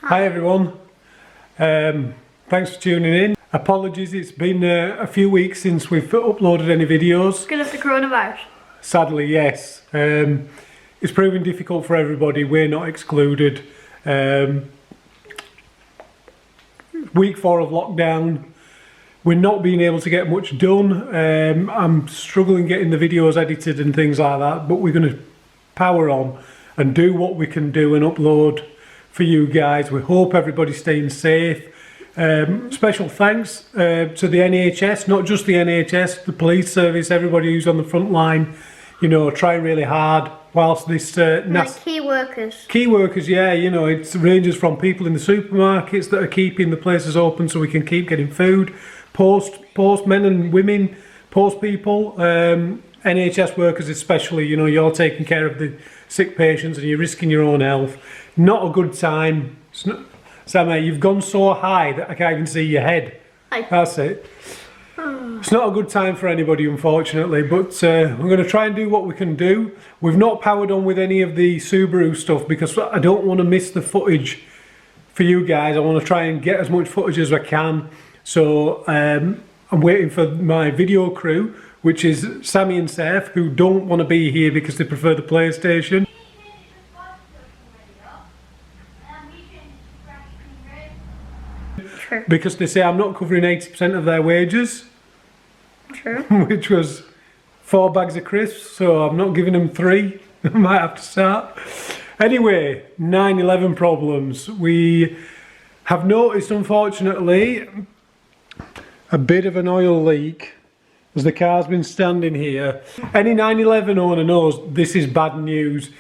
Hi everyone, thanks for tuning in. Apologies, it's been a few weeks since we've uploaded any videos. Because of the coronavirus. Sadly, yes. It's proving difficult for everybody, we're not excluded. Week 4 of lockdown, we're not being able to get much done. I'm struggling getting the videos edited and things like that, but we're going to power on and do what we can do and upload for you guys. We hope everybody's staying safe. Special thanks to the NHS, not just the NHS, the police service, everybody who's on the front line, you know, trying really hard whilst this like key workers. Key workers, yeah, you know, it ranges from people in the supermarkets that are keeping the places open so we can keep getting food, postmen and women, post people, NHS workers especially, you know, you're taking care of the sick patients and you're risking your own health. Not a good time. Sammy, you've gone so high that I can't even see your head. That's it. It's not a good time for anybody, unfortunately, but we're going to try and do what we can do. We've not powered on with any of the Subaru stuff because I don't want to miss the footage for you guys. I want to try and get as much footage as I can. So I'm waiting for my video crew, which is Sammy and Seth, who don't want to be here because they prefer the PlayStation. True. Because they say I'm not covering 80% of their wages. True. Which was 4 bags of crisps, so I'm not giving them 3. I might have to start. Anyway, 9/11 problems. We have noticed, unfortunately, a bit of an oil leak as the car's been standing here. Any 9/11 owner knows this is bad news.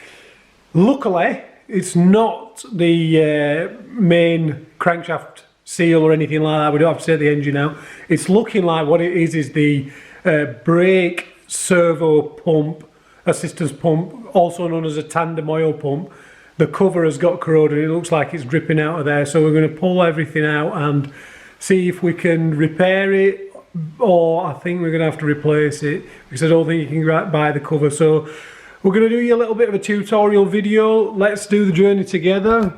Luckily, it's not the main crankshaft seal or anything like that. We don't have to take the engine out. It's looking like what it is the brake servo pump, assistance pump, also known as a tandem oil pump. The cover has got corroded. It looks like it's dripping out of there, so we're going to pull everything out and see if we can repair it, or I think we're going to have to replace it because I don't think you can buy the cover. So we're going to do you a little bit of a tutorial video. Let's do the journey together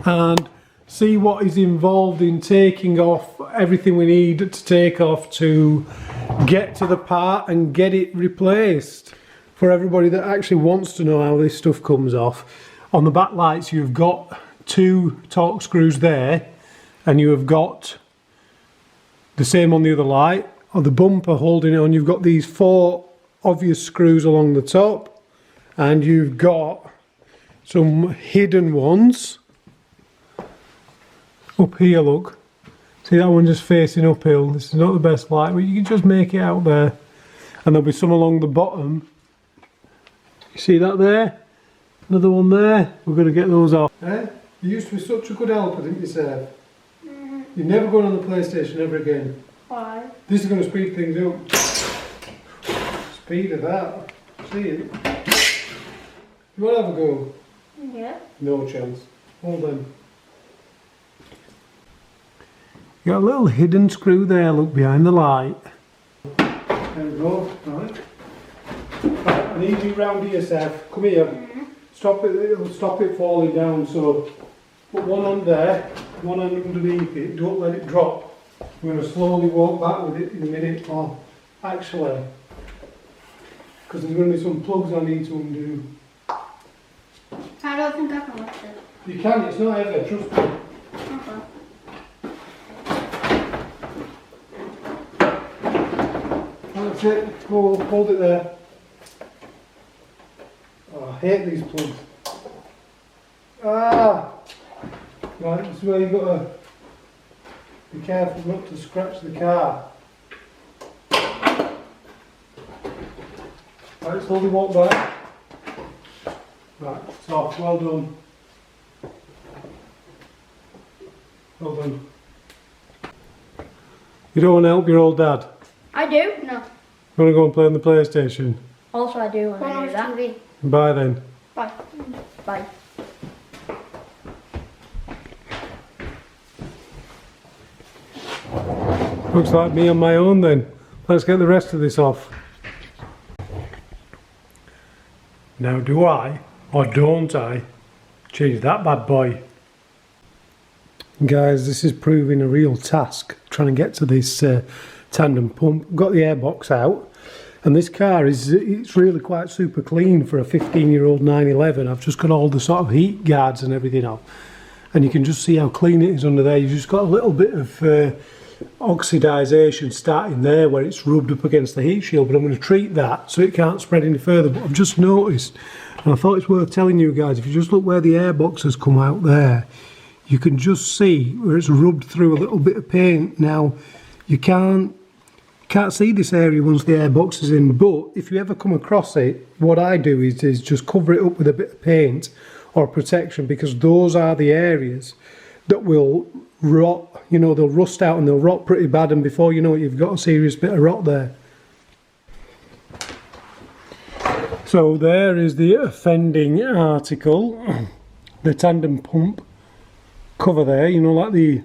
and see what is involved in taking off everything we need to take off to get to the part and get it replaced. For everybody that actually wants to know how this stuff comes off, on the back lights you've got 2 torque screws there, and you have got the same on the other light. On the bumper holding it on, you've got these 4 obvious screws along the top, and you've got some hidden ones up here. Look, see that one just facing uphill. This is not the best light, but you can just make it out there. And there'll be some along the bottom. You see that there? Another one there. We're going to get those off. Eh? You used to be such a good helper, didn't you, Seth? You're never going on the PlayStation ever again. Why? This is going to speed things up. Speed of that. See it? You want to have a go? Yeah. No chance. Hold on. You got a little hidden screw there, look, behind the light. There we go, right. I need you round here, Seth. Come here. Stop it, it'll stop it falling down, so put one on there, one on underneath it, don't let it drop. We're going to slowly walk back with it in a minute. Oh, actually, because there's going to be some plugs I need to undo. I don't think I can lift it. You can, it's not heavy, trust me. Okay. That's it, hold it there. Oh, I hate these plugs. Ah! Right, this is where you've got to be careful not to scratch the car. Right, slowly walk back. Right, it's off, well done. Well done. You don't want to help your old dad? I do? No. You want to go and play on the PlayStation? Also I do when I do that. TV. Bye then. Bye. Bye. Looks like me on my own then. Let's get the rest of this off. Now do I, or don't I, change that bad boy? Guys, this is proving a real task, trying to get to this tandem pump. Got the airbox out, and this car it's really quite super clean for a 15-year-old 911. I've just got all the sort of heat guards and everything off, and you can just see how clean it is under there. You've just got a little bit of oxidisation starting there where it's rubbed up against the heat shield, but I'm going to treat that so it can't spread any further. But I've just noticed, and I thought it's worth telling you guys, if you just look where the airbox has come out there, you can just see where it's rubbed through a little bit of paint. Now, you can't see this area once the airbox is in, but if you ever come across it, what I do is just cover it up with a bit of paint or protection, because those are the areas that will rot. You know, they'll rust out and they'll rot pretty bad, and before you know it, you've got a serious bit of rot there. So there is the offending article, the tandem pump cover there, you know, like the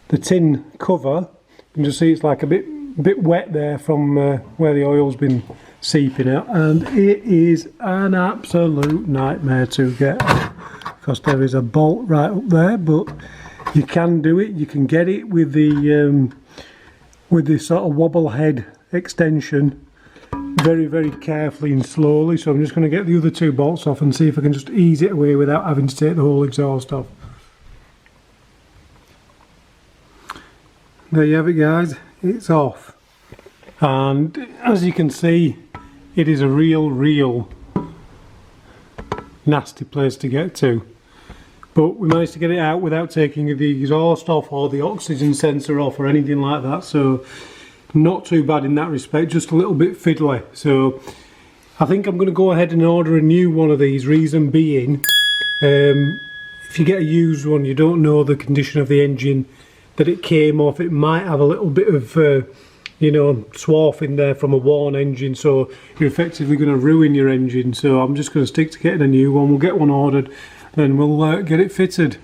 tin cover. You can just see it's like a bit wet there from where the oil's been seeping out, and it is an absolute nightmare to get, because there is a bolt right up there, but you can do it. You can get it with the sort of wobble head extension very, very carefully and slowly. So I'm just going to get the other two bolts off and see if I can just ease it away without having to take the whole exhaust off. There you have it, guys, it's off, and as you can see, it is a real nasty place to get to, but we managed to get it out without taking the exhaust off or the oxygen sensor off or anything like that, so not too bad in that respect, just a little bit fiddly. So I think I'm going to go ahead and order a new one of these, reason being, if you get a used one, you don't know the condition of the engine that it came off. It might have a little bit of you know, swarf in there from a worn engine, so you're effectively going to ruin your engine. So I'm just going to stick to getting a new one. We'll get one ordered, then we'll get it fitted.